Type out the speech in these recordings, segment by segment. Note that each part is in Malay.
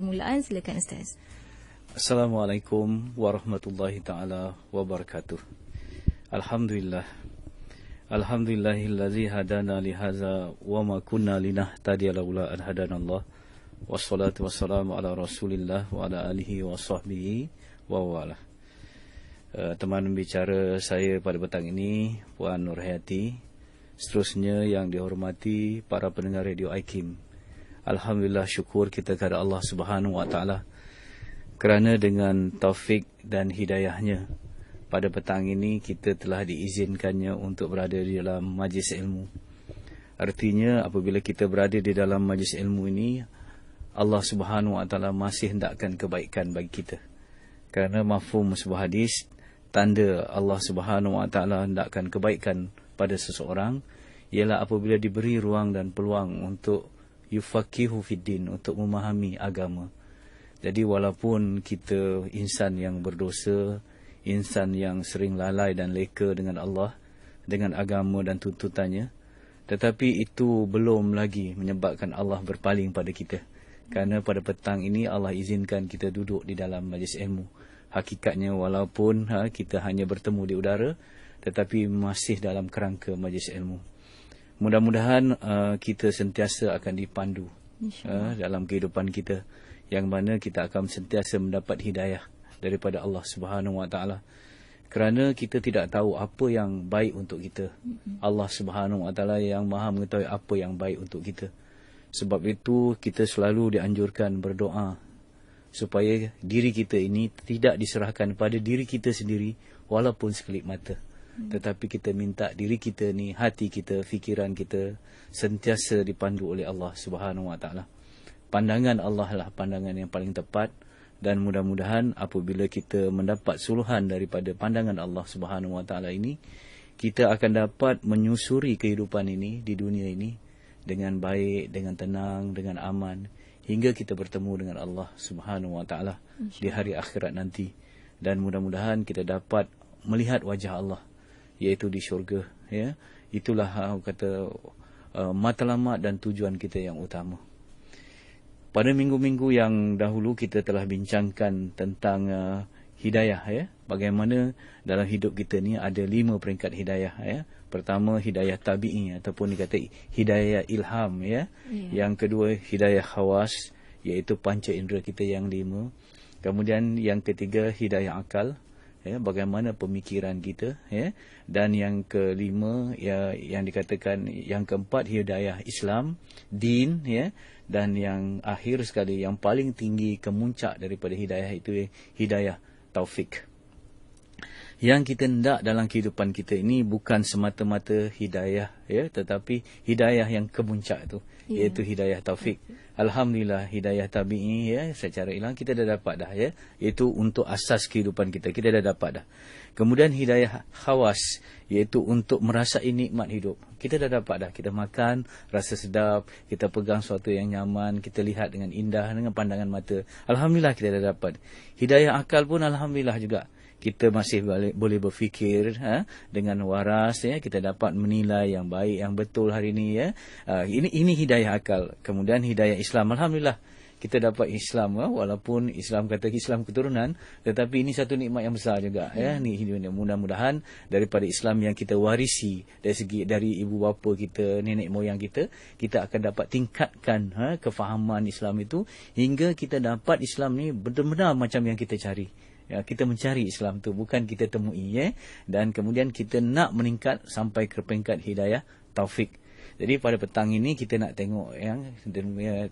Permulaan, silakan Ustaz. Assalamualaikum warahmatullahi ta'ala wabarakatuh. Alhamdulillah. Alhamdulillahillazi hadana lihaza wa ma kunna linahtadiya laula an hadanallah. Wassalatu wassalamu ala rasulillah wa ala alihi wa sahbihi wa wala. Teman bicara saya pada petang ini, Puan Nurhayati. Seterusnya yang dihormati para pendengar Radio IKIM. Alhamdulillah, syukur kita kepada Allah Subhanahu wa taala kerana dengan taufik dan hidayahnya pada petang ini kita telah diizinkannya untuk berada di dalam majlis ilmu. Artinya apabila kita berada di dalam majlis ilmu ini, Allah Subhanahu wa taala masih hendakkan kebaikan bagi kita. Kerana mafhum sebuah hadis, tanda Allah Subhanahu wa taala hendakkan kebaikan pada seseorang ialah apabila diberi ruang dan peluang untuk yufaqihu fiddin, untuk memahami agama. Jadi walaupun kita insan yang berdosa, insan yang sering lalai dan leka dengan Allah, dengan agama dan tuntutannya, tetapi itu belum lagi menyebabkan Allah berpaling pada kita. Kerana pada petang ini Allah izinkan kita duduk di dalam majlis ilmu. Hakikatnya walaupun kita hanya bertemu di udara, tetapi masih dalam kerangka majlis ilmu. Mudah-mudahan kita sentiasa akan dipandu dalam kehidupan kita, yang mana kita akan sentiasa mendapat hidayah daripada Allah Subhanahu wa taala. Kerana kita tidak tahu apa yang baik untuk kita. Allah Subhanahu wa taala yang Maha mengetahui apa yang baik untuk kita. Sebab itu kita selalu dianjurkan berdoa supaya diri kita ini tidak diserahkan pada diri kita sendiri walaupun sekelip mata. Tetapi kita minta diri kita ni, hati kita, fikiran kita sentiasa dipandu oleh Allah Subhanahu wa taala. Pandangan Allah lah pandangan yang paling tepat, dan mudah-mudahan apabila kita mendapat suluhan daripada pandangan Allah Subhanahu wa taala ini, kita akan dapat menyusuri kehidupan ini di dunia ini dengan baik, dengan tenang, dengan aman, hingga kita bertemu dengan Allah Subhanahu wa taala di hari akhirat nanti. Dan mudah-mudahan kita dapat melihat wajah Allah, iaitu di syurga, ya. Itulah kata matlamat dan tujuan kita yang utama. Pada minggu-minggu yang dahulu kita telah bincangkan tentang hidayah, ya. Bagaimana dalam hidup kita ni ada 5 peringkat hidayah, ya. Pertama, hidayah tabi'i ataupun dikata hidayah ilham, ya. Yang kedua, hidayah khawas, iaitu panca indera kita yang 5. Kemudian yang ketiga, hidayah akal, ya, bagaimana pemikiran kita, ya. Dan yang kelima, ya, yang dikatakan yang keempat, hidayah Islam, din, ya. Dan yang akhir sekali, yang paling tinggi kemuncak daripada hidayah itu hidayah taufik. Yang kita hendak dalam kehidupan kita ini bukan semata-mata hidayah, ya, tetapi hidayah yang kemuncak itu, iaitu hidayah taufik. Alhamdulillah, hidayah tabi'i, ya, secara ilang kita dah dapat dah, ya. Itu untuk asas kehidupan kita dah dapat dah. Kemudian hidayah khawas, iaitu untuk merasai nikmat hidup. Kita dah dapat dah. Kita makan, rasa sedap, kita pegang sesuatu yang nyaman, kita lihat dengan indah, dengan pandangan mata. Alhamdulillah kita dah dapat. Hidayah akal pun alhamdulillah juga. Kita masih boleh berfikir dengan waras, ya. Kita dapat menilai yang baik, yang betul hari ini, ya. Ini hidayah akal. Kemudian hidayah Islam, alhamdulillah kita dapat Islam, walaupun Islam kata Islam keturunan, tetapi ini satu nikmat yang besar juga, ya. Ni mudah-mudahan daripada Islam yang kita warisi dari ibu bapa kita, nenek moyang kita akan dapat tingkatkan kefahaman Islam itu hingga kita dapat Islam ni benar-benar macam yang kita cari. Ya, kita mencari Islam tu, bukan kita temui, ya. Dan kemudian kita nak meningkat sampai ke peringkat hidayah taufik. Jadi pada petang ini kita nak tengok,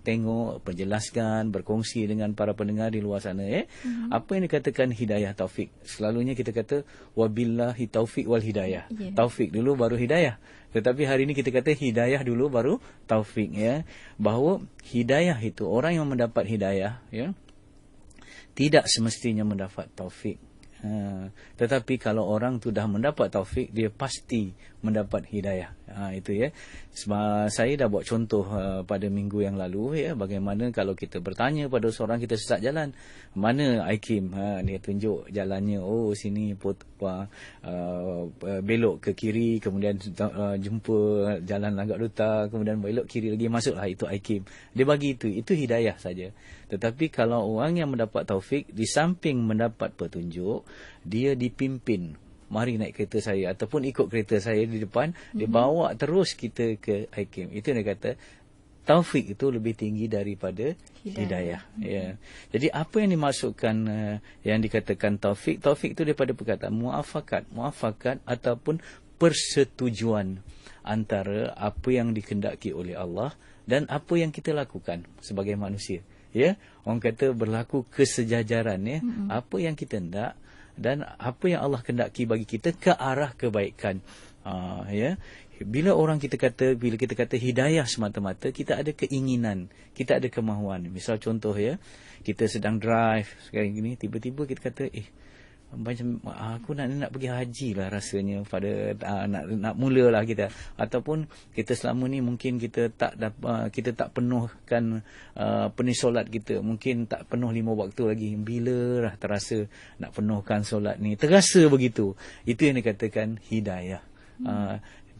tengok, penjelaskan, berkongsi dengan para pendengar di luar sana, ya. Apa yang dikatakan hidayah taufik? Selalunya kita kata wabillahi taufik wal hidayah. Taufik dulu baru hidayah. Tetapi hari ini kita kata hidayah dulu baru taufik, ya. Bahawa hidayah itu, orang yang mendapat hidayah, ya, tidak semestinya mendapat taufik. Tetapi kalau orang tu dah mendapat taufik, dia pasti mendapat hidayah. Itu ya. Sebab saya dah buat contoh pada minggu yang lalu ya, bagaimana kalau kita bertanya pada seorang kita sesat jalan, mana Aikim, dia tunjuk jalannya, oh sini belok ke kiri, kemudian jumpa jalan Langgar Duta, kemudian belok kiri lagi, masuklah, itu Aikim. Dia bagi itu hidayah saja. Tetapi kalau orang yang mendapat taufik, di samping mendapat petunjuk, dia dipimpin, mari naik kereta saya ataupun ikut kereta saya di depan, dia bawa terus kita ke Aikim. Itu dia kata taufik itu lebih tinggi daripada hidayah. Ya. Jadi apa yang dimaksudkan yang dikatakan taufik itu daripada perkataan muafakat ataupun persetujuan antara apa yang dikehendaki oleh Allah dan apa yang kita lakukan sebagai manusia. Ya, orang kata berlaku kesejajaran ya. Apa yang kita hendak dan apa yang Allah kehendaki bagi kita ke arah kebaikan. Ya. Bila kita kata hidayah semata-mata, kita ada keinginan, kita ada kemahuan. Misal contoh ya, kita sedang drive sekarang ini, tiba-tiba kita kata macam aku nak pergi haji lah rasanya, pada nak mulalah kita, ataupun kita selama ni mungkin kita tak penuhkan penuh solat kita, mungkin tak penuh 5 waktu lagi, bila lah terasa nak penuhkan solat ni, terasa begitu. Itu yang dikatakan hidayah.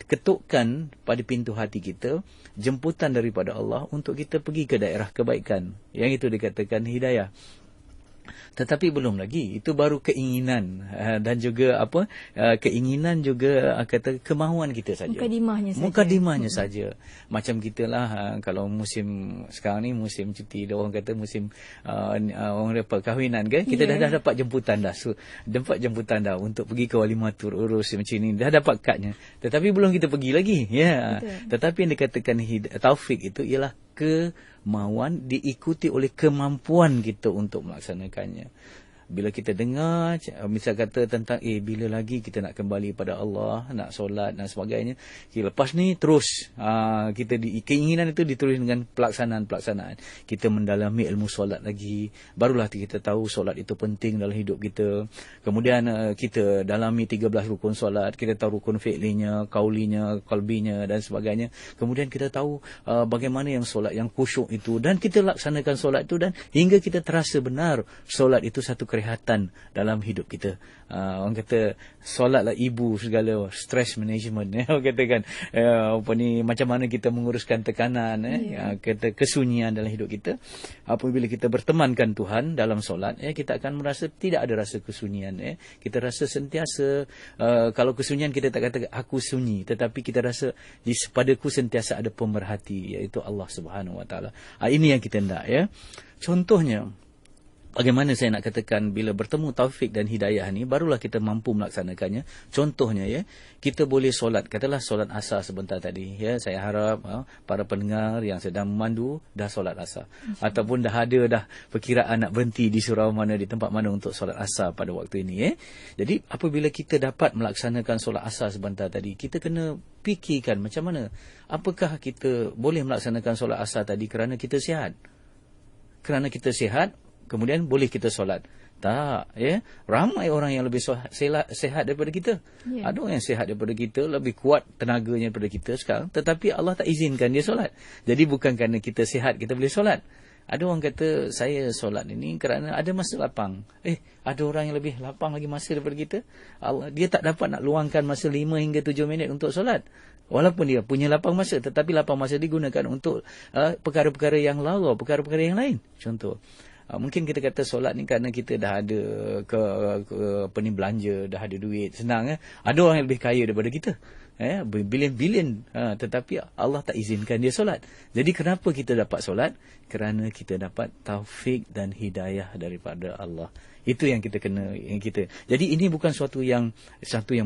Ketukkan pada pintu hati kita jemputan daripada Allah untuk kita pergi ke daerah kebaikan, yang itu dikatakan hidayah. Tetapi belum lagi, itu baru keinginan dan juga keinginan juga kata kemahuan kita saja. Mukadimahnya saja. Macam kita lah, kalau musim sekarang ni musim cuti, orang kata musim orang dapat kahwinan kan, kita dah dapat jemputan dah. So, dapat jemputan dah untuk pergi ke walimatur, urus macam ni, dah dapat kadnya. Tetapi belum kita pergi lagi. Ya. Tetapi yang dikatakan taufik itu ialah kemauan diikuti oleh kemampuan kita untuk melaksanakannya. Bila kita dengar, misal kata tentang bila lagi kita nak kembali pada Allah, nak solat dan sebagainya, lepas ni terus kita keinginan itu ditulis dengan pelaksanaan. Kita mendalami ilmu solat lagi, barulah kita tahu solat itu penting dalam hidup kita. Kemudian kita dalami 13 rukun solat, kita tahu rukun fi'linya, qaulinya, qalbinya dan sebagainya. Kemudian kita tahu bagaimana yang solat yang khusyuk itu, dan kita laksanakan solat itu, dan hingga kita terasa benar solat itu satu kerehatan dalam hidup kita. Orang kata solatlah ibu segala stress management. Orang kata kan macam mana kita menguruskan tekanan, kata kesunyian dalam hidup kita. Apabila kita bertemankan Tuhan dalam solat, kita akan merasa tidak ada rasa kesunyian. Kita rasa sentiasa, kalau kesunyian kita tak kata aku sunyi, tetapi kita rasa padaku sentiasa ada pemerhati, iaitu Allah Subhanahu Wa Taala. Ini yang kita hendak ya. Contohnya, bagaimana saya nak katakan bila bertemu taufik dan hidayah ni, barulah kita mampu melaksanakannya. Contohnya ya, kita boleh solat, katalah solat asar sebentar tadi ya. Saya harap para pendengar yang sedang memandu dah solat asar, ataupun dah ada perkiraan nak berhenti di surau mana, di tempat mana untuk solat asar pada waktu ini ya. Jadi apabila kita dapat melaksanakan solat asar sebentar tadi, kita kena fikirkan macam mana, apakah kita boleh melaksanakan solat asar tadi kerana kita sihat. Kerana kita sihat, kemudian boleh kita solat. Tak, ya. Ramai orang yang lebih sehat daripada kita. Ada orang yang sehat daripada kita, lebih kuat tenaganya daripada kita sekarang, tetapi Allah tak izinkan dia solat. Jadi bukan kerana kita sihat kita boleh solat. Ada orang kata saya solat ini kerana ada masa lapang. Ada orang yang lebih lapang lagi masa daripada kita. Dia tak dapat nak luangkan masa 5 hingga 7 minit untuk solat. Walaupun dia punya lapang masa, tetapi lapang masa digunakan untuk perkara-perkara yang lawa, perkara-perkara yang lain. Contoh, mungkin kita kata solat ni kerana kita dah ada belanja, dah ada duit, senang. Ada orang yang lebih kaya daripada kita, bilion-bilion, tetapi Allah tak izinkan dia solat. Jadi kenapa kita dapat solat? Kerana kita dapat taufik dan hidayah daripada Allah. Itu yang kita kena, jadi ini bukan satu yang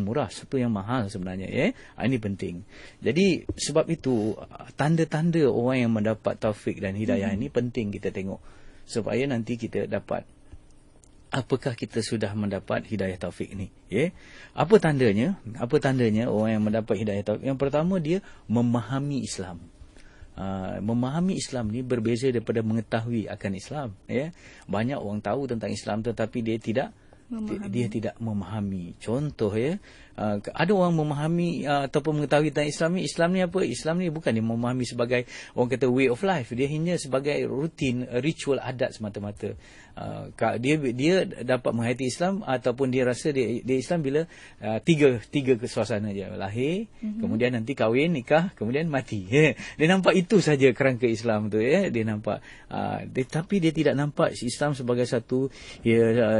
murah, satu yang mahal sebenarnya ya. Ini penting. Jadi sebab itu tanda-tanda orang yang mendapat taufik dan hidayah ini penting kita tengok, supaya nanti kita dapat apakah kita sudah mendapat hidayah taufik ini ya. Apa tandanya orang yang mendapat hidayah taufik? Yang pertama, dia memahami Islam. Memahami Islam ni berbeza daripada mengetahui akan Islam ya. Banyak orang tahu tentang Islam tetapi dia tidak dia tidak memahami. Contoh ya, ada orang memahami ataupun mengetahui tentang Islam ni. Islam ni apa? Islam ni bukan dia memahami sebagai orang kata way of life. Dia hanya sebagai rutin, ritual adat semata-mata. Dia dapat menghayati Islam ataupun dia rasa dia Islam bila tiga suasana je. Lahir, kemudian nanti kahwin, nikah, kemudian mati. Dia nampak itu saja kerangka Islam tu ya. Dia nampak tapi dia tidak nampak Islam sebagai satu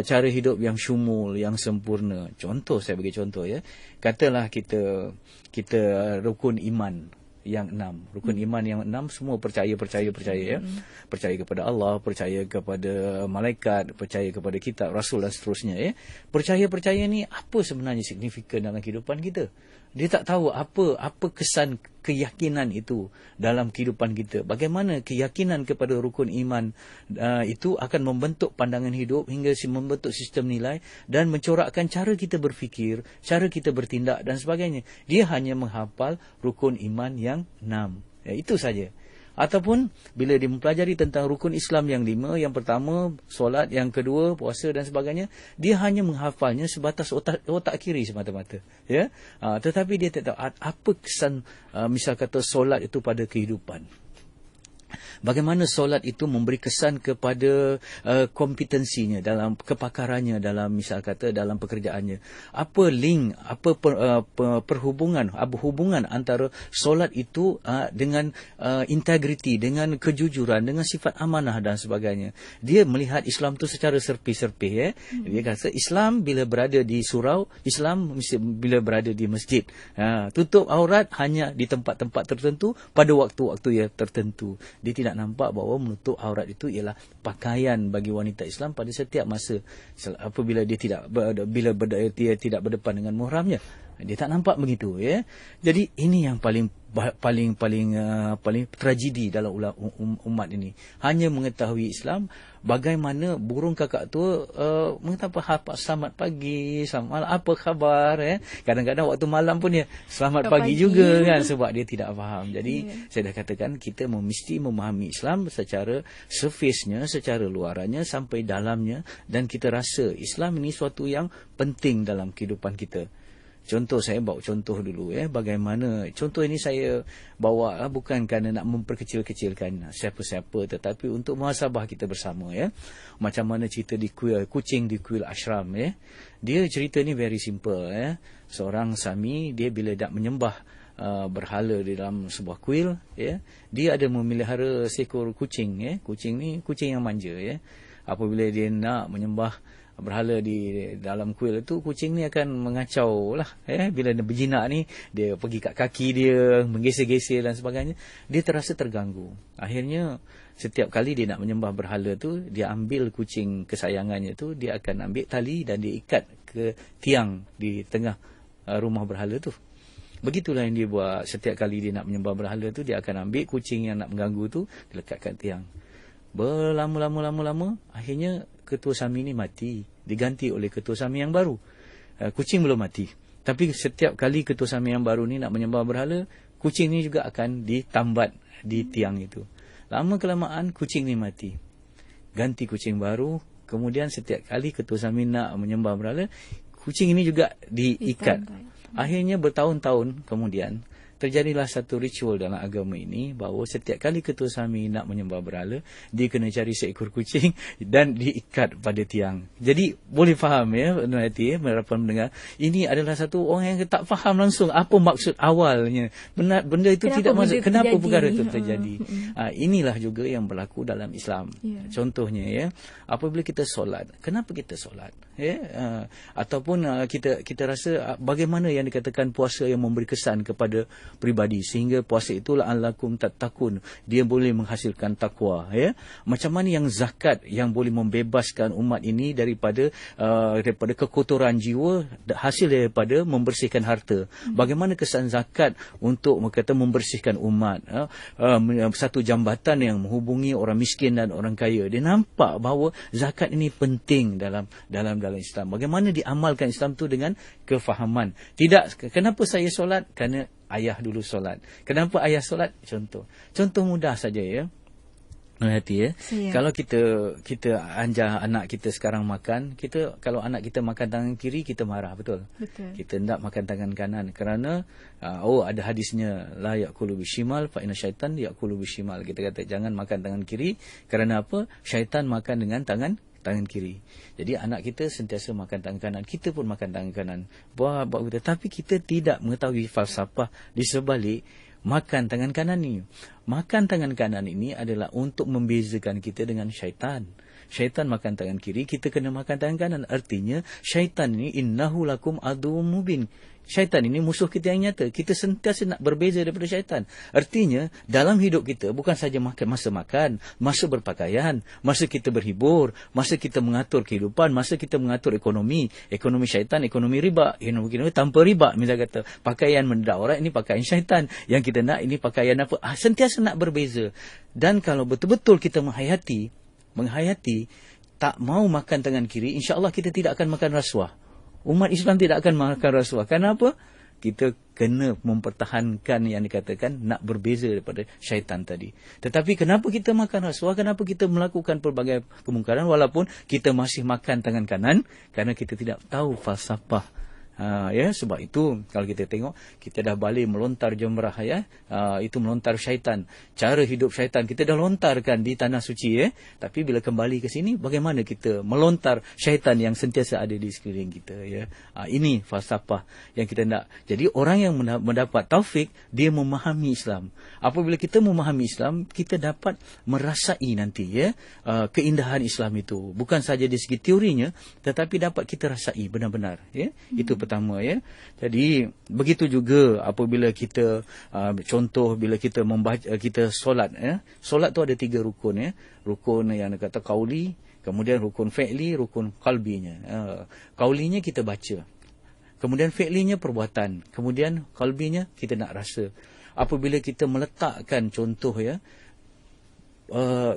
cara hidup yang syumul, yang sempurna. Contoh, saya bagi contoh ya. Katalah kita rukun iman yang 6. Rukun iman yang 6 semua percaya ya. Percaya kepada Allah, percaya kepada malaikat, percaya kepada kitab, rasul dan seterusnya ya. Percaya ni apa sebenarnya signifikan dalam kehidupan kita? Dia tak tahu apa kesan keyakinan itu dalam kehidupan kita. Bagaimana keyakinan kepada rukun iman itu akan membentuk pandangan hidup hingga membentuk sistem nilai dan mencorakkan cara kita berfikir, cara kita bertindak dan sebagainya. Dia hanya menghafal rukun iman yang 6. Itu saja. Ataupun bila dia mempelajari tentang rukun Islam yang 5, yang pertama solat, yang kedua puasa dan sebagainya, dia hanya menghafalnya sebatas otak kiri semata-mata ya. Tetapi dia tak tahu apa kesan misal kata solat itu pada kehidupan. Bagaimana solat itu memberi kesan kepada kompetensinya, dalam kepakarannya, dalam misal kata dalam pekerjaannya. Apa link, apa perhubungan, hubungan antara solat itu dengan integriti, dengan kejujuran, dengan sifat amanah dan sebagainya. Dia melihat Islam itu secara serpih-serpih ya. Dia kata Islam bila berada di surau, Islam bila berada di masjid. Tutup aurat hanya di tempat-tempat tertentu pada waktu-waktu yang tertentu. Dia tidak nampak bahawa menutup aurat itu ialah pakaian bagi wanita Islam pada setiap masa apabila dia tidak berdepan dengan muhramnya. Dia tak nampak begitu ya. Jadi ini yang paling tragedi dalam umat ini. Hanya mengetahui Islam, bagaimana burung kakak tua mengatakan selamat pagi, selamat malam, apa khabar ya. Kadang-kadang waktu malam pun dia selamat pagi juga kan, sebab dia tidak faham. Jadi saya dah katakan kita mesti memahami Islam secara surface-nya, secara luarannya sampai dalamnya, dan kita rasa Islam ini suatu yang penting dalam kehidupan kita. Contoh, saya bawa contoh dulu ya, bagaimana contoh ini saya bawa bukan kerana nak memperkecil-kecilkan siapa-siapa, tetapi untuk muhasabah kita bersama ya. Macam mana cerita di kuil kucing di kuil ashram ya. Dia cerita ni very simple ya. Seorang Sami, dia bila nak menyembah berhala di dalam sebuah kuil ya, dia ada memelihara seekor kucing ya. Kucing ni kucing yang manja ya. Apabila dia nak menyembah berhala di dalam kuil itu, kucing ni akan mengacau lah bila dia berjinak ni, dia pergi kat kaki dia, menggeser-geser dan sebagainya. Dia terasa terganggu. Akhirnya setiap kali dia nak menyembah berhala tu, dia ambil kucing kesayangannya tu, dia akan ambil tali dan dia ikat ke tiang di tengah rumah berhala tu. Begitulah yang dia buat. Setiap kali dia nak menyembah berhala tu, dia akan ambil kucing yang nak mengganggu tu, dia lekat kat tiang. Berlama-lama akhirnya ketua Sami ni mati, diganti oleh ketua Sami yang baru. Kucing belum mati, tapi setiap kali ketua Sami yang baru ni nak menyembah berhala, kucing ni juga akan ditambat di tiang itu. Lama kelamaan kucing ni mati, ganti kucing baru. Kemudian setiap kali ketua Sami nak menyembah berhala, kucing ini juga diikat. Akhirnya bertahun-tahun kemudian terjadilah satu ritual dalam agama ini, bahawa setiap kali ketua Sami nak menyembah berhala, dia kena cari seekor kucing dan diikat pada tiang. Jadi boleh faham ya, pendengar, mendengar, ini adalah satu orang yang tak faham langsung apa maksud awalnya. Benda itu kenapa tidak masuk, kenapa perkara itu terjadi. Inilah juga yang berlaku dalam Islam. Contohnya ya, apabila kita solat, kenapa kita solat ya? Ataupun kita rasa bagaimana yang dikatakan puasa yang memberi kesan kepada pribadi, sehingga puasa itu la'allakum tattaqun, dia boleh menghasilkan takwa ya. Macam mana yang zakat yang boleh membebaskan umat ini daripada kekotoran jiwa, hasil daripada membersihkan harta. Bagaimana kesan zakat untuk membersihkan umat, satu jambatan yang menghubungi orang miskin dan orang kaya. Dia nampak bahawa zakat ini penting dalam Islam. Bagaimana diamalkan Islam itu dengan kefahaman. Tidak, kenapa saya solat? Kerana ayah dulu solat. Kenapa ayah solat? Contoh mudah saja ya. Hati ya. Siap. Kalau kita ajar anak kita sekarang makan, kalau anak kita makan tangan kiri, kita marah, betul? Betul. Kita hendak makan tangan kanan kerana ada hadisnya, la yaqulu bishimal fa inna syaitan yaqulu bishimal. Kita kata jangan makan tangan kiri kerana apa? Syaitan makan dengan tangan kiri. Jadi anak kita sentiasa makan tangan kanan, kita pun makan tangan kanan. Buat kita, tapi kita tidak mengetahui falsafah di sebalik makan tangan kanan ni. Makan tangan kanan ini adalah untuk membezakan kita dengan syaitan. Syaitan makan tangan kiri, kita kena makan tangan kanan. Artinya syaitan ini innahu lakum aduwwum mubin. Syaitan ini musuh kita yang nyata. Kita sentiasa nak berbeza daripada syaitan. Artinya dalam hidup kita bukan saja masa makan, masa berpakaian, masa kita berhibur, masa kita mengatur kehidupan, masa kita mengatur ekonomi syaitan, ekonomi riba, ekonomi tanpa riba. Misalnya kata pakaian mendak orang, ini pakaian syaitan. Yang kita nak ini pakaian apa? Sentiasa nak berbeza. Dan kalau betul-betul kita menghayati tak mau makan tangan kiri, insya-Allah kita tidak akan makan rasuah. Umat Islam tidak akan makan rasuah. Kenapa? Kita kena mempertahankan yang dikatakan nak berbeza daripada syaitan tadi. Tetapi kenapa kita makan rasuah? Kenapa kita melakukan pelbagai kemungkaran walaupun kita masih makan tangan kanan? Kerana kita tidak tahu falsafah. Sebab itu kalau kita tengok, kita dah balik melontar jumrah, itu melontar syaitan. Cara hidup syaitan kita dah lontarkan di tanah suci, tapi bila kembali ke sini, bagaimana kita melontar syaitan yang sentiasa ada di sekeliling kita, ini falsafah yang kita nak. Jadi orang yang mendapat taufik, dia memahami Islam. Apabila kita memahami Islam, kita dapat merasai nanti keindahan Islam itu, bukan saja di segi teorinya, tetapi dapat kita rasai benar-benar. Itu pertama. Jadi begitu juga apabila kita contoh bila kita membaca, kita solat. Solat tu ada 3 rukun. Rukun yang kata qauli, kemudian rukun fi'li, rukun qalbinya. Qaulinya kita baca, kemudian fi'linya perbuatan, kemudian qalbinya kita nak rasa. Apabila kita meletakkan contoh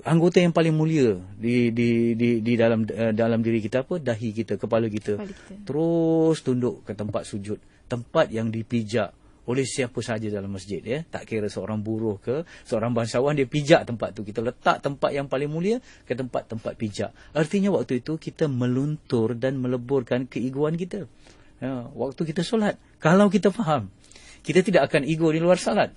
anggota yang paling mulia di dalam diri kita, apa? Dahi kita, kepala kita. Terus tunduk ke tempat sujud, tempat yang dipijak oleh siapa saja dalam masjid, tak kira seorang buruh ke seorang bangsawan, dia pijak tempat tu. Kita letak tempat yang paling mulia ke tempat-tempat pijak. Artinya waktu itu kita meluntur dan meleburkan keegoan kita. Waktu kita solat, kalau kita faham, kita tidak akan ego di luar salat.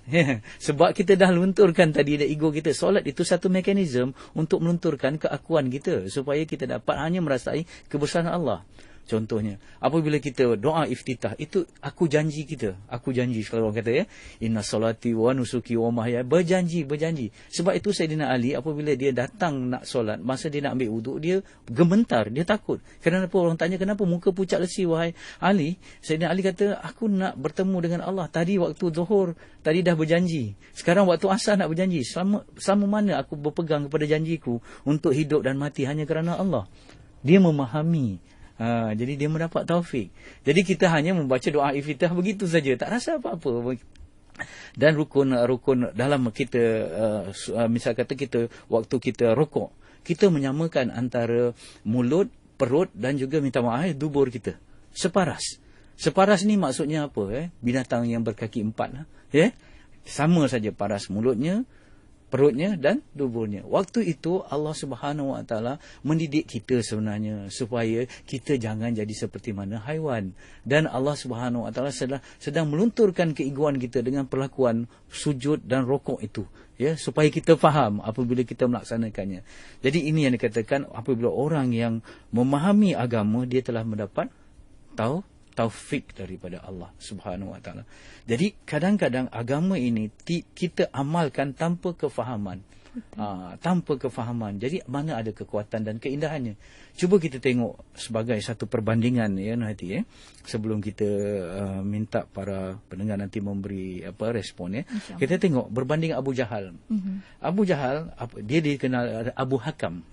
Sebab kita dah lunturkan tadi ego kita. Solat itu satu mekanisme untuk melunturkan keakuan kita, supaya kita dapat hanya merasai kebesaran Allah. Contohnya, apabila kita doa iftitah, itu aku janji kita. Aku janji, kalau orang kata inna salati wa nusuki wa mahya, berjanji. Sebab itu Sayyidina Ali apabila dia datang nak solat, masa dia nak ambil wuduk, dia gementar, dia takut. Kenapa? Orang tanya, kenapa muka pucat lesi wahai Ali? Sayyidina Ali kata, aku nak bertemu dengan Allah. Tadi waktu zuhur, tadi dah berjanji. Sekarang waktu asar nak berjanji. Sama mana aku berpegang kepada janjiku untuk hidup dan mati hanya kerana Allah. Dia memahami. Jadi dia mendapat taufik. Jadi kita hanya membaca doa iftitah begitu saja, tak rasa apa-apa. Dan rukun dalam kita, misal kata kita waktu kita rukuk, kita menyamakan antara mulut, perut dan juga minta maaf dubur kita separas. Separas ni maksudnya apa? Binatang yang berkaki 4 sama saja paras mulutnya, perutnya dan duburnya. Waktu itu Allah Subhanahu Wa Taala mendidik kita sebenarnya supaya kita jangan jadi seperti mana haiwan. Dan Allah Subhanahu Wa Taala sedang melunturkan keegoan kita dengan perlakuan sujud dan rukuk itu, supaya kita faham apabila kita melaksanakannya. Jadi ini yang dikatakan, apabila orang yang memahami agama, dia telah mendapat taufik daripada Allah Subhanahu Wa Taala. Jadi kadang-kadang agama ini kita amalkan tanpa kefahaman. Tanpa kefahaman. Jadi mana ada kekuatan dan keindahannya. Cuba kita tengok sebagai satu perbandingan nanti sebelum kita minta para pendengar nanti memberi respon Kita tengok berbanding Abu Jahal. Abu Jahal dia dikenal Abu Hakam.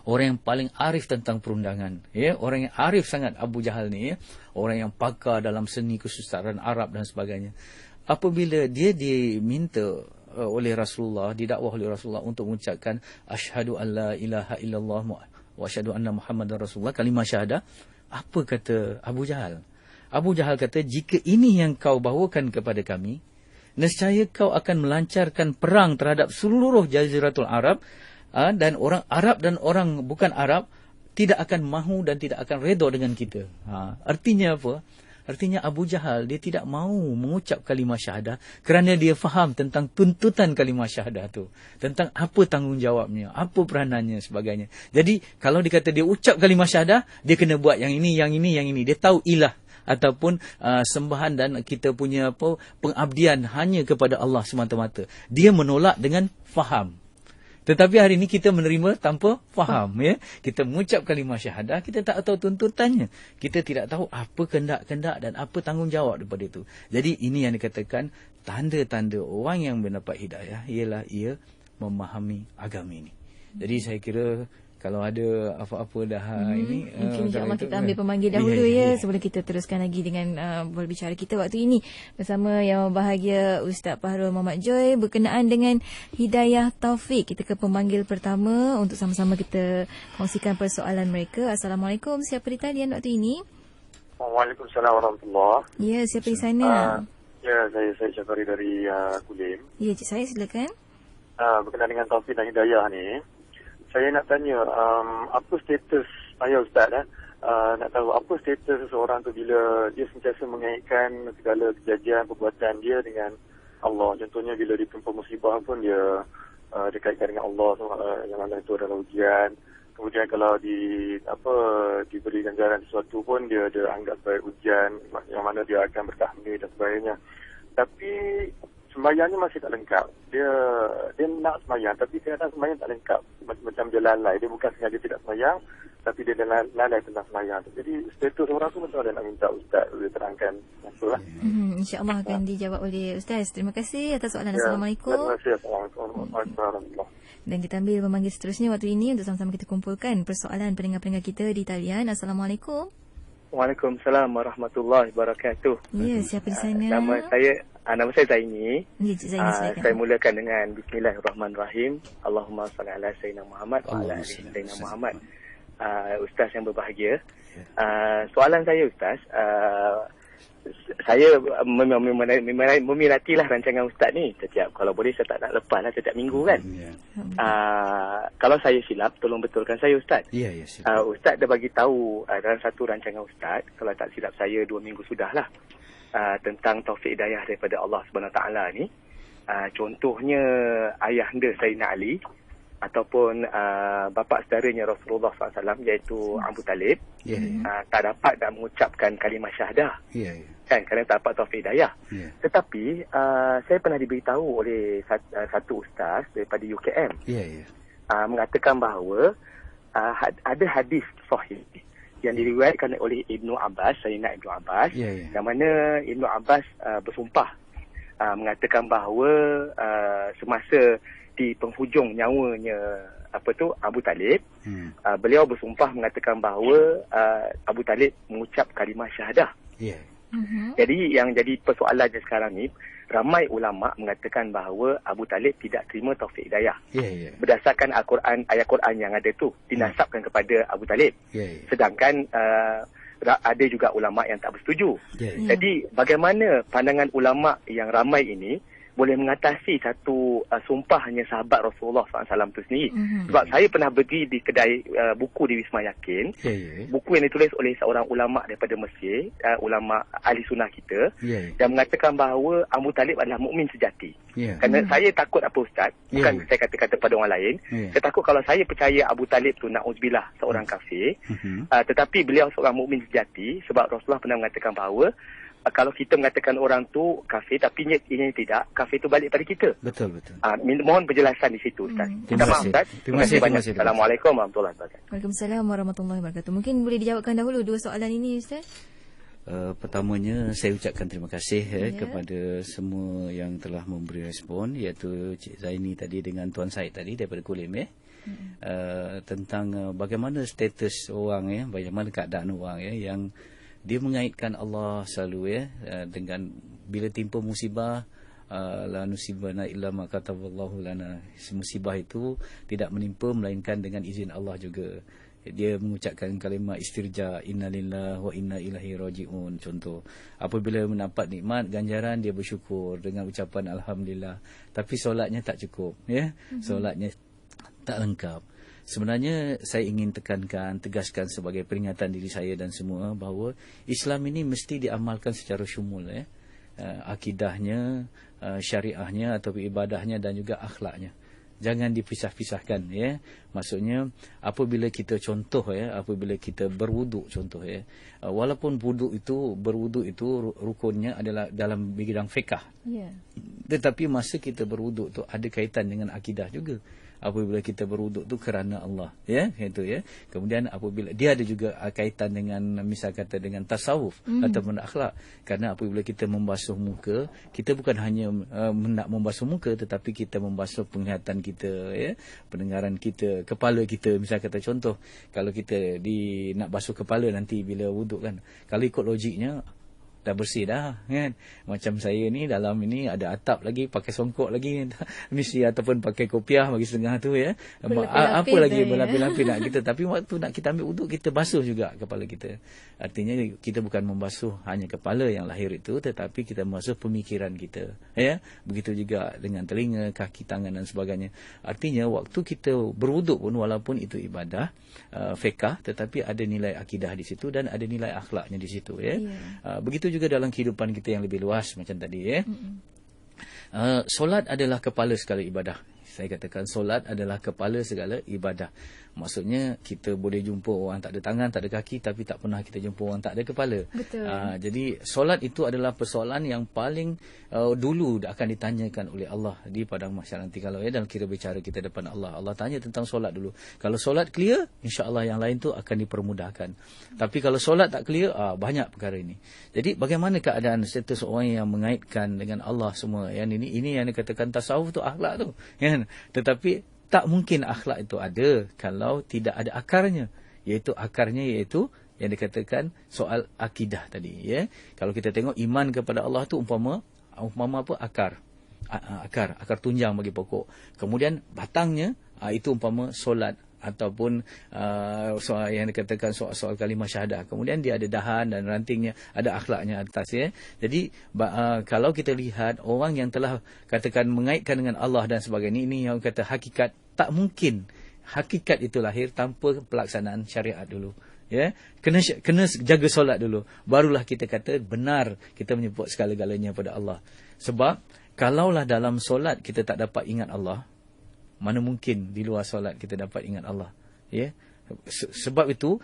Orang yang paling arif tentang perundangan. Orang yang arif sangat Abu Jahal ni. Orang yang pakar dalam seni kesusastraan Arab dan sebagainya. Apabila dia diminta oleh Rasulullah, didakwah oleh Rasulullah untuk mengucapkan asyhadu an la ilaha illallah wa asyhadu anna Muhammadar Rasulullah, kalimah syahadah, apa kata Abu Jahal? Abu Jahal kata, jika ini yang kau bawakan kepada kami, nescaya kau akan melancarkan perang terhadap seluruh Jaziratul Arab, dan orang Arab dan orang bukan Arab tidak akan mahu dan tidak akan redha dengan kita. Artinya apa? Artinya Abu Jahal dia tidak mahu mengucap kalimah syahadah kerana dia faham tentang tuntutan kalimah syahadah tu, tentang apa tanggungjawabnya, apa peranannya sebagainya. Jadi kalau dikata dia ucap kalimah syahadah, dia kena buat yang ini, yang ini, yang ini. Dia tahu ilah ataupun sembahan dan kita punya pengabdian hanya kepada Allah semata-mata. Dia menolak dengan faham. Tetapi hari ini kita menerima tanpa faham, ya. Kita mengucap kalimah syahadah, kita tak tahu tuntutannya. Kita tidak tahu apa kehendak-kehendak dan apa tanggungjawab daripada itu. Jadi ini yang dikatakan tanda-tanda orang yang mendapat hidayah ialah ia memahami agama ini. Jadi saya kira kalau ada apa-apa dah ini, mungkin insyaAllah kita ambil pemanggil dahulu sebelum kita teruskan lagi dengan berbicara kita waktu ini bersama yang bahagia Ustaz Fahrul Muhammad Joy berkenaan dengan hidayah taufik. Kita ke pemanggil pertama untuk sama-sama kita kongsikan persoalan mereka. Assalamualaikum, siapa di talian waktu ini? Waalaikumsalam warahmatullahi. Ya, siapa di sana? Ya, saya Syafari dari Kulim. Ya, cik saya silakan. Berkenaan dengan taufik dan hidayah ni, saya nak tanya, apa status saya Ustaz nak tahu apa status seseorang tu bila dia sentiasa mengaitkan segala kejadian perbuatan dia dengan Allah. Contohnya bila ditimpa musibah pun dia dikaitkan dengan Allah, yang mana itu adalah ujian. Kemudian kalau diberi ganjaran sesuatu pun dia anggap sebagai ujian, yang mana dia akan bertahmid dan sebagainya. Tapi sembahyangnya masih tak lengkap. Dia nak sembahyang tapi kadang-kadang sembahyang tak lengkap. Macam dia lalai. Dia bukan sengaja tidak sembahyang, tapi dia lalai tentang sembahyang. Jadi status orang tu macam mana nak minta Ustaz boleh terangkan. InsyaAllah akan dijawab oleh Ustaz. Terima kasih atas soalan. Assalamualaikum. Terima kasih. Assalamualaikum. Dan kita ambil pemanggil seterusnya waktu ini untuk sama-sama kita kumpulkan persoalan pendengar-pendengar kita di talian. Assalamualaikum. Waalaikumsalam warahmatullahi wabarakatuh. Ya, siapa di sana? Nama saya Zaini. Ya, Cik Zaini, silakan. Saya mulakan dengan Bismillahirrahmanirrahim. Allahumma salli ala Sayyidina Muhammad wa ala ali Sayyidina Muhammad. Ustaz yang berbahagia. Soalan saya Ustaz, saya meminatilah rancangan Ustaz ni. Kalau boleh saya tak nak lepas lah setiap minggu kan. Kalau saya silap, tolong betulkan saya Ustaz. Ustaz dah bagi tahu dalam satu rancangan Ustaz, kalau tak silap saya 2 minggu sudah lah, tentang taufik hidayah daripada Allah Subhanahu Taala ni. Contohnya ayahanda Sayyidina Ali ataupun bapa saudaranya Rasulullah SAW iaitu Abu Talib, tak dapat dan mengucapkan kalimah syahadah, kan, kerana tak dapat taufik hidayah. Tetapi saya pernah diberitahu oleh satu ustaz daripada UKM, mengatakan bahawa ada hadis sahih yang diriwayatkan oleh Ibnu Abbas, Sayyidina Ibnu Abbas, yang mana Ibnu Abbas bersumpah mengatakan bahawa semasa di penghujung nyawanya Abu Talib, beliau bersumpah mengatakan bahawa Abu Talib mengucap kalimah syahadah. Jadi yang jadi persoalannya sekarang ni, ramai ulama mengatakan bahawa Abu Talib tidak terima taufik hidayah. Berdasarkan Al-Quran, ayat Quran yang ada tu dinasabkan kepada Abu Talib. Sedangkan ada juga ulama yang tak bersetuju. Jadi bagaimana pandangan ulama yang ramai ini boleh mengatasi satu sumpahnya sahabat Rasulullah SAW itu sendiri. Sebab saya pernah pergi di kedai buku di Wisma Yakin, buku yang ditulis oleh seorang ulama daripada Mesir, ulama ahli sunnah kita, yang mengatakan bahawa Abu Talib adalah mukmin sejati. Kerana saya takut apa Ustaz, bukan saya kata-kata pada orang lain, saya takut kalau saya percaya Abu Talib tu na'udzubillah seorang kafir, tetapi beliau seorang mukmin sejati, sebab Rasulullah pernah mengatakan bahawa kalau kita mengatakan orang tu kafir tapi niatnya tidak, kafir tu balik pada kita. Betul. Mohon penjelasan di situ Ustaz. Terima kasih banyak. Assalamualaikum warahmatullahi wabarakatuh. Waalaikumsalam warahmatullahi wabarakatuh. Mungkin boleh dijawabkan dahulu 2 soalan ini Ustaz. Pertamanya saya ucapkan terima kasih kepada semua yang telah memberi respon, iaitu Cik Zaini tadi dengan Tuan Said tadi daripada Kulim tentang bagaimana status orang, bagaimana keadaan orang yang dia mengaitkan Allah selalu dengan bila timpa musibah, la nusibana illa ma kataballahu lana. Musibah itu tidak menimpa melainkan dengan izin Allah juga. Dia mengucapkan kalimah istirja, innalillahi wa inna ilaihi rajiun. Contoh, apabila mendapat nikmat ganjaran, dia bersyukur dengan ucapan alhamdulillah, tapi solatnya tak cukup, ya. Solatnya tak lengkap. Sebenarnya saya ingin tegaskan sebagai peringatan diri saya dan semua bahawa Islam ini mesti diamalkan secara syumul, ya. Akidahnya, syariahnya atau ibadahnya dan juga akhlaknya. Jangan dipisah-pisahkan, ya. Maksudnya apabila kita contoh, ya, apabila kita berwuduk contoh, ya. Walaupun berwuduk itu rukunnya adalah dalam bidang fiqh. Yeah. Tetapi masa kita berwuduk tu ada kaitan dengan akidah juga. Apabila kita berwuduk tu kerana Allah, ya, itu, ya. Kemudian apabila dia ada juga kaitan dengan misal kata dengan tasawuf ataupun akhlak. Kerana apabila kita membasuh muka, kita bukan hanya nak membasuh muka, tetapi kita membasuh penglihatan kita, ya, pendengaran kita, kepala kita. Misal kata contoh, kalau kita nak basuh kepala nanti bila wuduk kan, kalau ikut logiknya dah bersih dah, kan. Macam saya ni dalam ini ada atap lagi, pakai songkok lagi mesti, ataupun pakai kopiah bagi setengah tu, ya. Apa lagi berlapis-lapis nak kita, tapi waktu nak kita ambil wuduk kita basuh juga kepala kita. Artinya kita bukan membasuh hanya kepala yang lahir itu, tetapi kita membasuh pemikiran kita, ya. Begitu juga dengan telinga, kaki, tangan dan sebagainya. Artinya waktu kita berwuduk pun walaupun itu ibadah fiqh, tetapi ada nilai akidah di situ dan ada nilai akhlaknya di situ, ya. Begitu juga dalam kehidupan kita yang lebih luas macam tadi, ya. Solat adalah kepala segala ibadah. Saya katakan solat adalah kepala segala ibadah. Maksudnya kita boleh jumpa orang tak ada tangan, tak ada kaki, tapi tak pernah kita jumpa orang tak ada kepala. Betul. Jadi solat itu adalah persoalan yang paling dulu akan ditanyakan oleh Allah di padang mahsyar nanti, kalau, ya, dalam kira bicara kita depan Allah. Allah tanya tentang solat dulu. Kalau solat clear, insya-Allah yang lain tu akan dipermudahkan. Tapi kalau solat tak clear, banyak perkara ini. Jadi bagaimana keadaan status orang yang mengaitkan dengan Allah semua? Yang ini yang dikatakan tasawuf tu, akhlak tu, kan? Tetapi tak mungkin akhlak itu ada kalau tidak ada akarnya. Iaitu yang dikatakan soal akidah tadi, ya. Kalau kita tengok iman kepada Allah tu umpama apa? Akar tunjang bagi pokok. Kemudian batangnya itu umpama solat ataupun soal yang dikatakan soal kalimah syahadah. Kemudian dia ada dahan dan rantingnya, ada akhlaknya atas, ya. Jadi kalau kita lihat orang yang telah katakan mengaitkan dengan Allah dan sebagainya, ini yang kata hakikat, tak mungkin hakikat itu lahir tanpa pelaksanaan syariat dulu, ya. Kena jaga solat dulu, barulah kita kata benar kita menyebut segala-galanya pada Allah. Sebab kalaulah dalam solat kita tak dapat ingat Allah, mana mungkin di luar solat kita dapat ingat Allah, ya. Sebab itu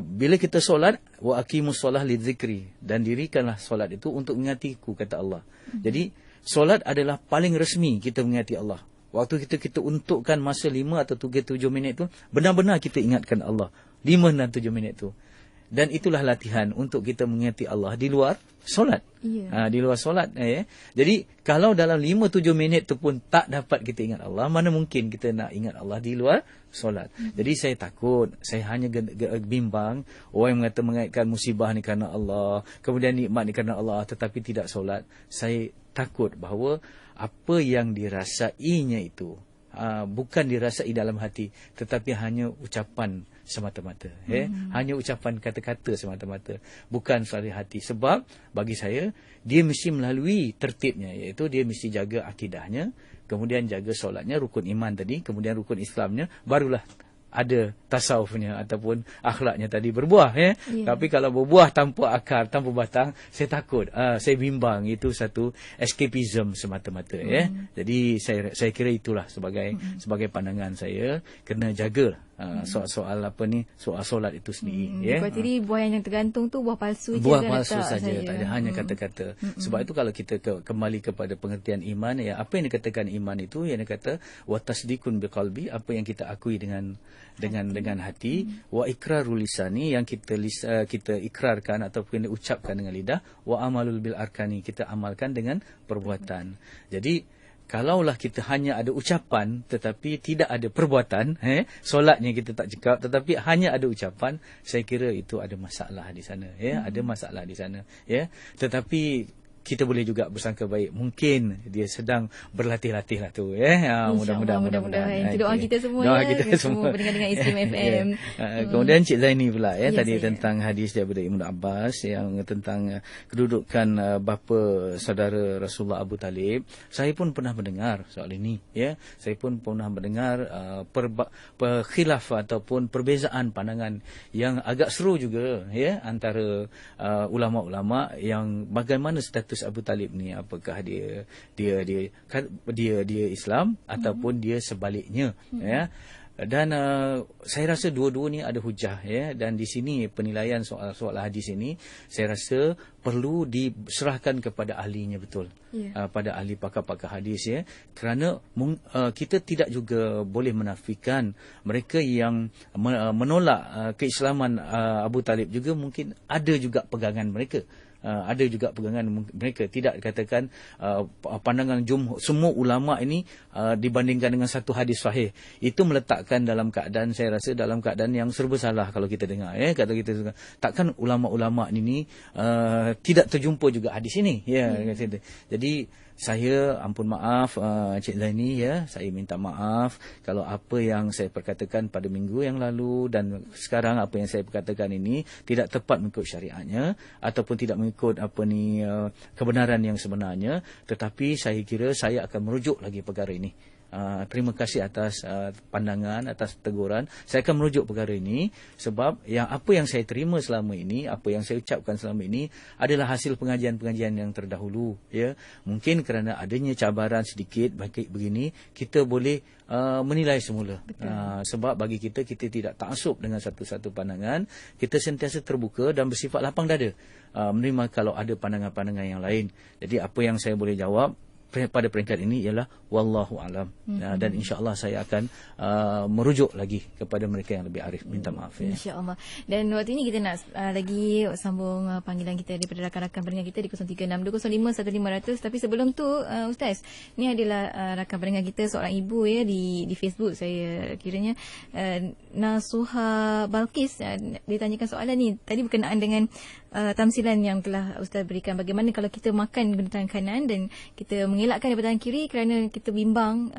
bila kita solat, wa aqimus solah lidzikri, dan dirikanlah solat itu untuk mengingatiku, kata Allah. Jadi solat adalah paling resmi kita mengingati Allah. Waktu kita untukkan masa 5 atau 7 minit tu, benar-benar kita ingatkan Allah 5 dan 7 minit tu. Dan itulah latihan untuk kita mengingati Allah di luar solat. Yeah. Di luar solat, ya. Jadi kalau dalam 5-7 minit tu pun tak dapat kita ingat Allah, mana mungkin kita nak ingat Allah di luar solat. Jadi saya takut, saya hanya bimbang orang yang mengaitkan musibah ni kerana Allah, kemudian nikmat ni kerana Allah, tetapi tidak solat. Saya takut bahawa apa yang dirasainya itu bukan dirasai dalam hati, tetapi hanya ucapan semata-mata, ya. Hanya ucapan kata-kata semata-mata, bukan suara hati. Sebab bagi saya dia mesti melalui tertibnya, iaitu dia mesti jaga akidahnya, kemudian jaga solatnya, rukun iman tadi, kemudian rukun Islamnya, barulah ada tasawufnya ataupun akhlaknya tadi berbuah, ya. Tapi kalau berbuah tanpa akar, tanpa batang, saya takut, saya bimbang itu satu escapism semata-mata, ya. Jadi saya kira itulah sebagai pandangan saya, kena jaga soal apa ni, soal solat itu sendiri, ya. Kalau tadi buah yang tergantung tu buah palsu je, buah palsu saja, tak ada, hanya kata-kata. Sebab itu kalau kita kembali kepada pengertian iman, ya, apa yang dikatakan iman itu, yang dikata wa tasdiqun biqalbi, apa yang kita akui dengan hati, wa iqrarul lisani, yang kita ikrarkan ataupun ucapkan dengan lidah, wa amalul bil arkani, kita amalkan dengan perbuatan. Jadi kalaulah kita hanya ada ucapan tetapi tidak ada perbuatan, solatnya kita tak cakap tetapi hanya ada ucapan, saya kira itu ada masalah di sana, ya. Ada masalah di sana, ya. Tetapi kita boleh juga bersangka baik, mungkin dia sedang berlatih-latih lah tu. Mudah-mudahan. Itu doa kita semua. Doa kita semua dengan Islam FM. Kemudian Cik Zaini pula tadi tentang hadis daripada Ibnu Abbas yang tentang kedudukan bapa saudara Rasulullah Abu Talib. Saya pun pernah mendengar soal ini. Saya pun pernah mendengar khilaf ataupun perbezaan pandangan yang agak seru juga antara ulama-ulama yang bagaimana status Abu Talib ni, apakah dia Islam ataupun dia sebaliknya. Dan saya rasa dua-dua ni ada hujah, dan di sini penilaian soal hadis ini saya rasa perlu diserahkan kepada ahlinya betul. Pada ahli pakar-pakar hadis, kerana kita tidak juga boleh menafikan mereka yang menolak keislaman Abu Talib juga mungkin ada juga pegangan mereka. Ada juga pegangan mereka, tidak dikatakan pandangan semua ulama ini dibandingkan dengan satu hadis sahih. Itu meletakkan dalam keadaan, saya rasa dalam keadaan yang serba salah kalau kita dengar. Kalau kita dengar, takkan ulama-ulama ini tidak terjumpa juga hadis ini. Jadi saya ampun maaf Cik Zaini, saya minta maaf kalau apa yang saya perkatakan pada minggu yang lalu dan sekarang apa yang saya perkatakan ini tidak tepat mengikut syariatnya ataupun tidak mengikut kebenaran yang sebenarnya, tetapi saya kira saya akan merujuk lagi perkara ini. Terima kasih atas pandangan, atas teguran. Saya akan merujuk perkara ini sebab apa yang saya terima selama ini, apa yang saya ucapkan selama ini adalah hasil pengajian-pengajian yang terdahulu. Mungkin kerana adanya cabaran sedikit begini, kita boleh menilai semula. Sebab bagi kita tidak taksub dengan satu-satu pandangan. Kita sentiasa terbuka dan bersifat lapang dada menerima kalau ada pandangan-pandangan yang lain. Jadi apa yang saya boleh jawab pada peringkat ini ialah wallahu alam. Dan insya-Allah saya akan merujuk lagi kepada mereka yang lebih arif. Minta maaf. Insya-Allah. Dan waktu ini kita nak lagi sambung panggilan kita daripada rakan-rakan pendengar kita di 0362051500. Tapi sebelum tu Ustaz, ni adalah rakan pendengar kita, seorang ibu di Facebook saya kiranya, Nasuha Balkis. Dia tanyakan soalan ni tadi berkenaan dengan tamsilan yang telah Ustaz berikan, bagaimana kalau kita makan guna tangan kanan dan kita mengelakkan daripada tangan kiri kerana kita bimbang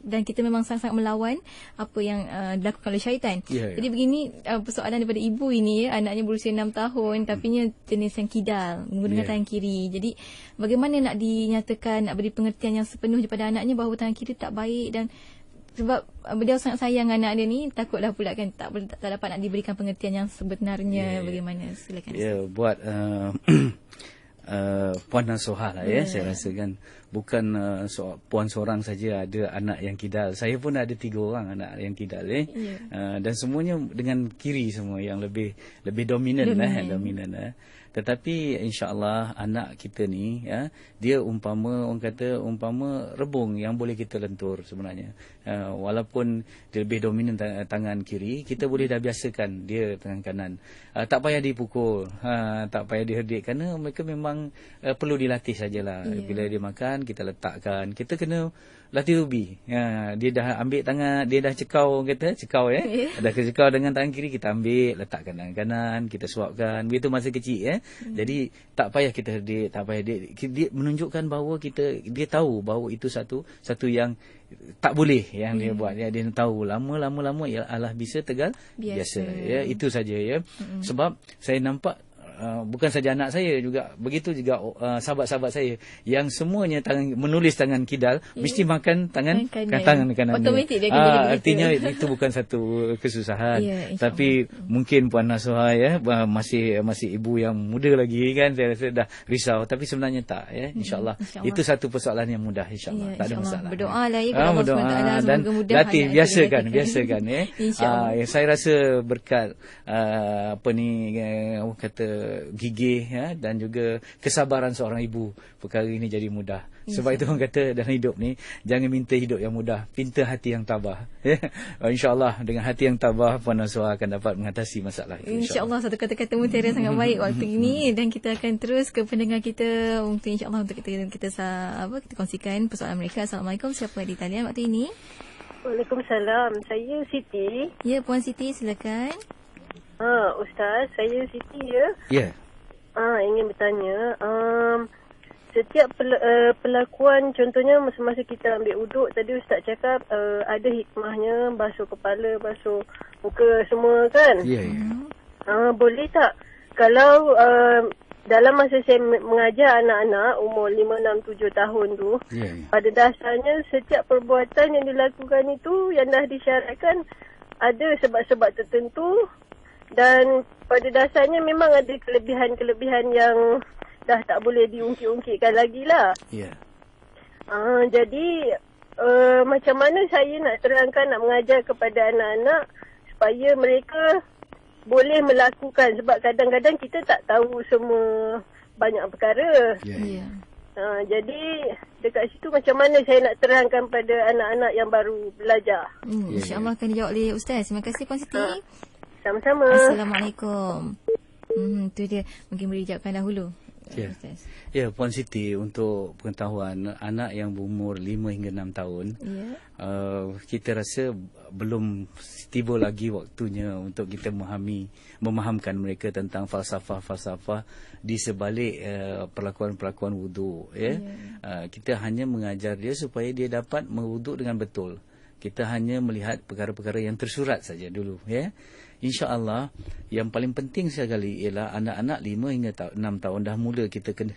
dan kita memang sangat-sangat melawan apa yang dilakukan oleh syaitan. Jadi begini persoalan daripada ibu ini, anaknya berusia 6 tahun tapi jenis yang kidal menggunakan tangan kiri. Jadi bagaimana nak dinyatakan, nak beri pengertian yang sepenuhnya pada anaknya bahawa tangan kiri tak baik, dan sebab beliau sangat sayang anak dia ni, takutlah pula kan tak dapat nak diberikan pengertian yang sebenarnya. Bagaimana? Silakan. Buat Puan Nasuha lah saya rasa kan, bukan Puan seorang saja ada anak yang kidal. Saya pun ada 3 orang anak yang kidal dan semuanya dengan kiri semua yang lebih dominan. Tetapi insya-Allah anak kita ni dia umpama rebung yang boleh kita lentur sebenarnya. Walaupun dia lebih dominan tangan kiri, kita boleh dah biasakan dia tangan kanan. Tak payah dipukul, tak payah diherdik, kerana mereka memang perlu dilatih sajalah. Bila dia makan, kita letakkan, kita kena latih ubi. Dia dah ambil tangan, dia dah cekau dah cekau dengan tangan kiri, kita ambil, letakkan tangan kanan, kita suapkan. Begitu masa kecil Jadi tak payah kita herdik, tak payah dia menunjukkan bahawa dia tahu bahawa itu satu yang tak boleh yang dia buat. Dia tahu lama-lama ialah bisa tegal biasa. Itu saja Sebab saya nampak bukan saja anak saya juga, begitu juga sahabat-sahabat saya yang semuanya menulis tangan kidal mesti makan tangan kanan. Automatik dia akan artinya itu bukan satu kesusahan. Tapi mungkin Puan Nasuha masih ibu yang muda lagi kan, saya rasa dah risau, tapi sebenarnya tak InsyaAllah. Itu satu persoalan yang mudah InsyaAllah. Tak ada masalah. Berdoalah kepada Allah SWT, dan mudah latih, biasakan saya rasa berkat orang kata gigih dan juga kesabaran seorang ibu, perkara ini jadi mudah. Sebab itu orang kata dalam hidup ni jangan minta hidup yang mudah, pinta hati yang tabah. InsyaAllah dengan hati yang tabah Puan Nasuha akan dapat mengatasi masalah itu. InsyaAllah satu kata-kata mutiara sangat baik waktu ini, dan kita akan terus ke pendengar kita untuk InsyaAllah untuk kita kongsikan persoalan mereka. Assalamualaikum, siapa di talian waktu ini? Waalaikumsalam, saya Siti. Ya, Puan Siti, silakan. Ustaz, saya Siti ya. Ya. Ingin bertanya, setiap pelakuan, contohnya masa kita ambil uduk, tadi Ustaz cakap ada hikmahnya, basuh kepala, basuh muka semua kan? Ya, ya. Boleh tak kalau dalam masa saya mengajar anak-anak umur 5, 6, 7 tahun tu, pada dasarnya setiap perbuatan yang dilakukan itu yang dah disyaratkan ada sebab-sebab tertentu, dan pada dasarnya memang ada kelebihan-kelebihan yang dah tak boleh diungkit-ungkitkan lagi lah. Ya. Jadi macam mana saya nak terangkan, nak mengajar kepada anak-anak supaya mereka boleh melakukan, sebab kadang-kadang kita tak tahu semua banyak perkara. Ya. Jadi dekat situ macam mana saya nak terangkan pada anak-anak yang baru belajar. InsyaAllah akan dijawab oleh Ustaz. Terima kasih Puan Siti. Sama-sama. Assalamualaikum. Itu dia. Mungkin boleh dijawabkan dahulu. Ya. Ya, Puan Siti, untuk pengetahuan anak yang berumur 5 hingga 6 tahun, kita rasa belum tiba lagi waktunya untuk kita memahamkan mereka tentang falsafah-falsafah di sebalik perlakuan-perlakuan wuduk. Kita hanya mengajar dia supaya dia dapat mewuduk dengan betul. Kita hanya melihat perkara-perkara yang tersurat saja dulu, ya. InsyaAllah yang paling penting sekali ialah anak-anak 5 hingga 6 tahun dah mula kita kena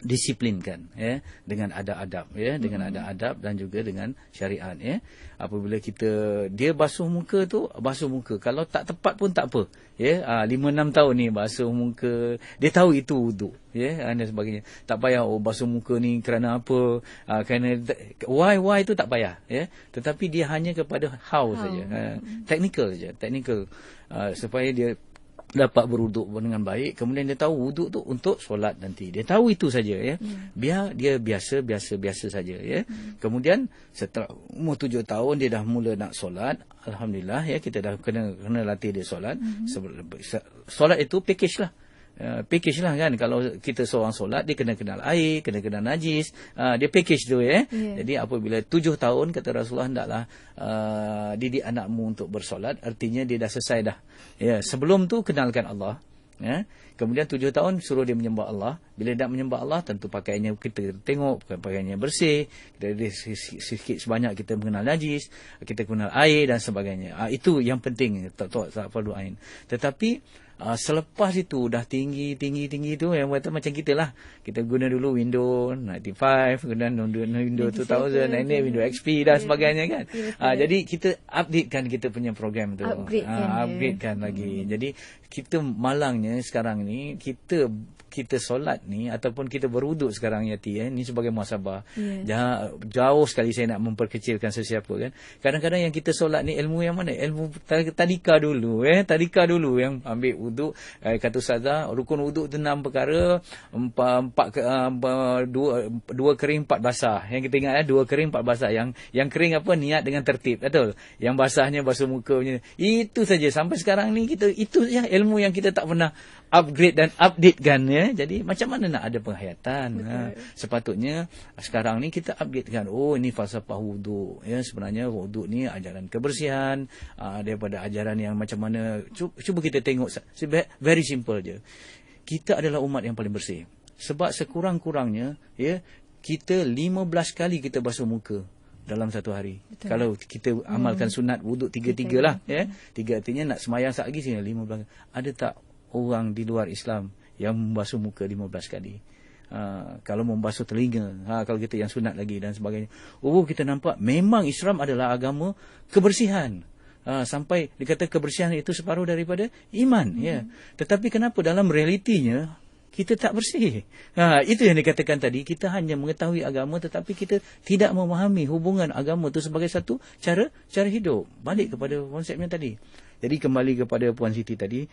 disiplinkan, ya, dengan adab-adab, ya, dengan adab-adab dan juga dengan syariat, ya. Apabila dia basuh muka tu, basuh muka, kalau tak tepat pun tak apa, ya. 5-6 tahun ni basuh muka, dia tahu itu wuduk, ya, dan sebagainya. Tak payah basuh muka ni kerana apa, kerana why tu tak payah, ya. Tetapi dia hanya kepada how saja, technical saja, supaya dia dapat berwuduk dengan baik. Kemudian dia tahu wuduk tu untuk solat nanti. Dia tahu itu saja, ya. Biar dia biasa saja, ya. Kemudian setelah umur 7 tahun dia dah mula nak solat. Alhamdulillah, ya, kita dah kena latih dia solat. Solat itu package lah kan. Kalau kita seorang solat, dia kena kenal air, kena kenal najis, dia package tu, ya. Jadi apabila 7 tahun kata Rasulullah, hendaklah didik anakmu untuk bersolat, artinya dia dah selesai dah, ya. Sebelum tu kenalkan Allah, ya. Kemudian 7 tahun suruh dia menyembah Allah. Bila dia menyembah Allah, tentu pakaiannya kita tengok pakaiannya bersih, sikit sebanyak kita mengenal najis, kita kenal air dan sebagainya. Itu yang penting, tak fardu ain. Tetapi selepas itu dah tinggi tu, yang kata macam kita lah, kita guna dulu Windows 95, kemudian Windows 2000, Windows XP dan sebagainya, kan. Jadi kita updatekan kita punya program tu, upgradekan lagi. Jadi kita malangnya sekarang ni, kita solat ni ataupun kita berwuduk sekarang, Yati, ni sebagai muhasabah. Jauh sekali saya nak memperkecilkan sesiapa, kan. Kadang-kadang yang kita solat ni ilmu yang mana? Ilmu tadika dulu, tadika dulu yang ambil wuduk. Kata Ustazah, rukun wuduk tu 6 perkara, 2 kering 4 basah. Yang kita ingat, 2 kering 4 basah. Yang kering apa? Niat dengan tertib, betul. Yang basahnya basuh muka punya. Itu saja sampai sekarang ni itu je ilmu yang kita tak pernah upgrade dan updatekan, ya. Jadi macam mana nak ada penghayatan? Sepatutnya sekarang ni kita updatekan. Ini falsafah wuduk, ya. Sebenarnya wuduk ni ajaran kebersihan, daripada ajaran yang macam mana. Cuba kita tengok, very simple je. Kita adalah umat yang paling bersih. Sebab sekurang-kurangnya, ya, kita 15 kali kita basuh muka dalam satu hari. Betul. Kalau kita amalkan sunat wuduk 3-3 lah, ya. 3 artinya nak semayang saat lagi sini 15. Ada tak orang di luar Islam yang membasuh muka 15 kali? Kalau membasuh telinga, kalau kita yang sunat lagi dan sebagainya. Kita nampak memang Islam adalah agama kebersihan. Sampai dikata kebersihan itu separuh daripada iman, ya. Tetapi kenapa dalam realitinya kita tak bersih? Itu yang dikatakan tadi, kita hanya mengetahui agama tetapi kita tidak memahami hubungan agama itu sebagai satu cara hidup. Balik kepada konsepnya tadi. Jadi kembali kepada Puan Siti tadi,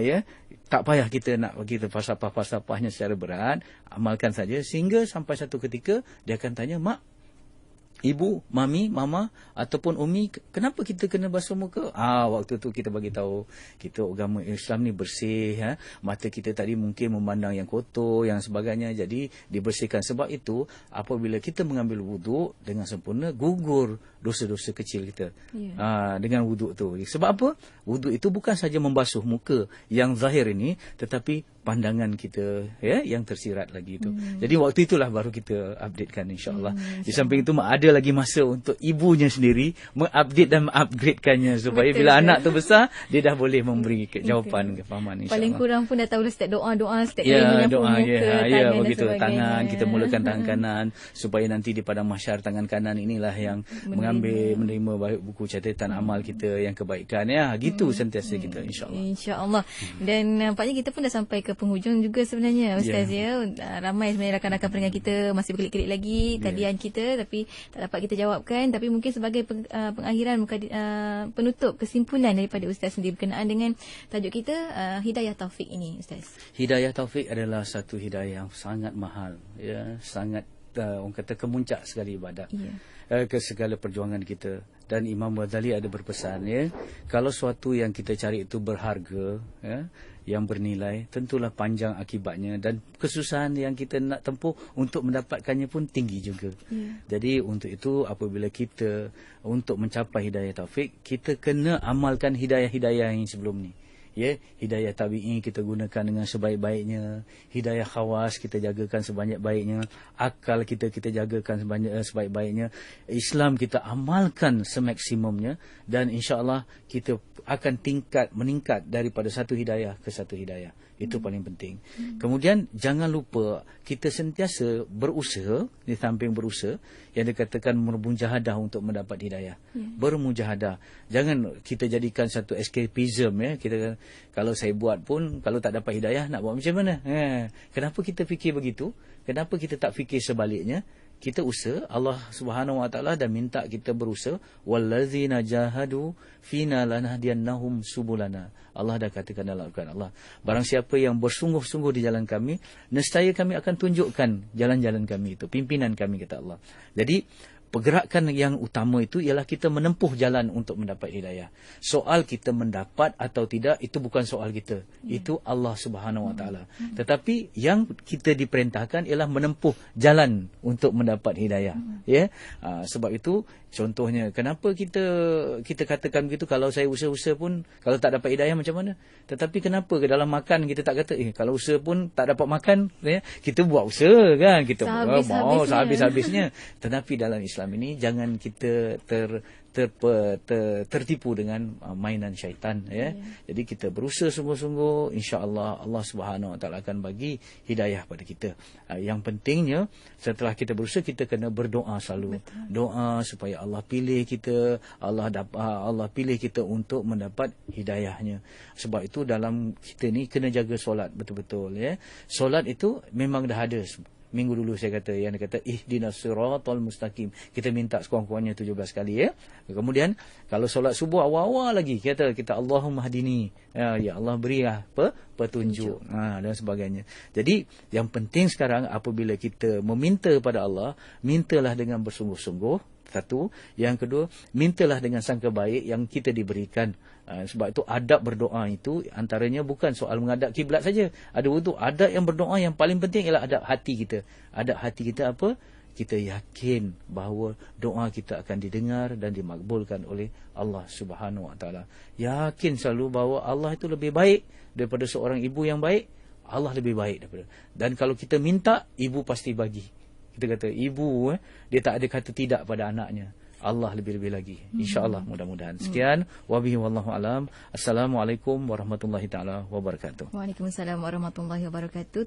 ya, tak payah kita nak begitu falsafah-falsafahnya secara berat, amalkan saja sehingga sampai satu ketika dia akan tanya, mak, ibu, mami, mama ataupun umi, kenapa kita kena basuh muka? Waktu tu kita bagi tahu kita agama Islam ni bersih, mata kita tadi mungkin memandang yang kotor, yang sebagainya, jadi dibersihkan. Sebab itu apabila kita mengambil wuduk dengan sempurna, gugur dosa-dosa kecil kita dengan wuduk tu. Sebab apa? Wuduk itu bukan saja membasuh muka yang zahir ini, tetapi pandangan kita yang tersirat lagi itu. Jadi waktu itulah baru kita updatekan insya-Allah. Di samping itu ada lagi masa untuk ibunya sendiri mengupdate dan mengupgradekannya supaya bila anak tu besar dia dah boleh memberi jawapan kefahaman insya-Allah. Paling kurang pun dah tahu setiap doa-doa setiap kali menyapu muka, tangan begitu. dan Tangan kita mulakan tangan kanan supaya nanti di padang mahsyar tangan kanan inilah yang menerima buku catatan amal kita yang kebaikan gitu sentiasa kita insya-Allah. Insya-Allah. Dan nampaknya kita pun dah sampai ke penghujung juga sebenarnya Ustaz ramai sebenarnya rakan-rakan pendengar kita masih berkelit-kelit lagi talian kita tapi tak dapat kita jawabkan, tapi mungkin sebagai pengakhiran penutup kesimpulan daripada Ustaz sendiri berkenaan dengan tajuk kita hidayah taufik ini Ustaz. Hidayah taufik adalah satu hidayah yang sangat mahal sangat orang kata kemuncak sekali ibadat ke segala perjuangan kita. Dan Imam Ghazali ada berpesan kalau suatu yang kita cari itu berharga yang bernilai, tentulah panjang akibatnya dan kesusahan yang kita nak tempuh untuk mendapatkannya pun tinggi juga. Jadi untuk itu apabila kita untuk mencapai hidayah taufik, kita kena amalkan hidayah-hidayah yang sebelum ni. Hidayah tabi'i kita gunakan dengan sebaik-baiknya, hidayah khawas kita jagakan sebanyak-baiknya, akal kita jagakan sebaik-baiknya, Islam kita amalkan semaksimumnya, dan insya-Allah kita akan meningkat daripada satu hidayah ke satu hidayah. Itu paling penting. Kemudian jangan lupa kita sentiasa berusaha, di samping berusaha yang dikatakan bermujahadah untuk mendapat hidayah. Bermujahadah. Jangan kita jadikan satu escapism kita kalau saya buat pun kalau tak dapat hidayah nak buat macam mana? Kenapa kita fikir begitu? Kenapa kita tak fikir sebaliknya? Kita usaha, Allah Subhanahu Wa Taala dan minta kita berusaha, wallazina jahadu fina lanahdiyannahum subulana. Allah dah katakan dalam Al-Quran, Allah, barang siapa yang bersungguh-sungguh di jalan kami, nescaya kami akan tunjukkan jalan-jalan kami itu, pimpinan kami, kata Allah. Jadi pergerakan yang utama itu ialah kita menempuh jalan untuk mendapat hidayah. Soal kita mendapat atau tidak itu bukan soal kita. Itu Allah Subhanahu Wa Taala. Tetapi yang kita diperintahkan ialah menempuh jalan untuk mendapat hidayah. Sebab itu contohnya kenapa kita katakan begitu, kalau saya usaha-usaha pun kalau tak dapat hidayah macam mana? Tetapi kenapa ke dalam makan kita tak kata kalau usaha pun tak dapat makan, kita buat usaha kan, kita habis-habisnya. Tetapi dalam Islam ini jangan kita tertipu dengan mainan syaitan Jadi kita berusaha sungguh-sungguh, insya-Allah Allah Subhanahu Wa Taala akan bagi hidayah pada kita. Yang pentingnya setelah kita berusaha kita kena berdoa selalu. Doa supaya Allah pilih kita, Allah pilih kita untuk mendapat hidayahnya. Sebab itu dalam kita ni kena jaga solat betul-betul Solat itu memang dah ada. Minggu dulu saya kata yang dia kata ihdinas siratal mustaqim. Kita minta sekurang-kurangnya 17 kali Kemudian kalau solat subuh awal-awal lagi kita Allahumma hadini. Ya Allah berilah petunjuk dan sebagainya. Jadi yang penting sekarang apabila kita meminta pada Allah, mintalah dengan bersungguh-sungguh. Satu, yang kedua, mintalah dengan sangka baik yang kita diberikan. Sebab itu adab berdoa itu antaranya bukan soal menghadap kiblat saja. Ada untuk adab yang berdoa yang paling penting ialah adab hati kita. Adab hati kita apa? Kita yakin bahawa doa kita akan didengar dan dimakbulkan oleh Allah Subhanahu Wa Taala. Yakin selalu bahawa Allah itu lebih baik daripada seorang ibu yang baik. Allah lebih baik daripada. Dan kalau kita minta, ibu pasti bagi. Kita kata ibu dia tak ada kata tidak pada anaknya. Allah lebih-lebih lagi. InsyaAllah mudah-mudahan. Sekian. Wabihi wallahu alam. Assalamualaikum warahmatullahi taala wabarakatuh. Waalaikumsalam warahmatullahi wabarakatuh.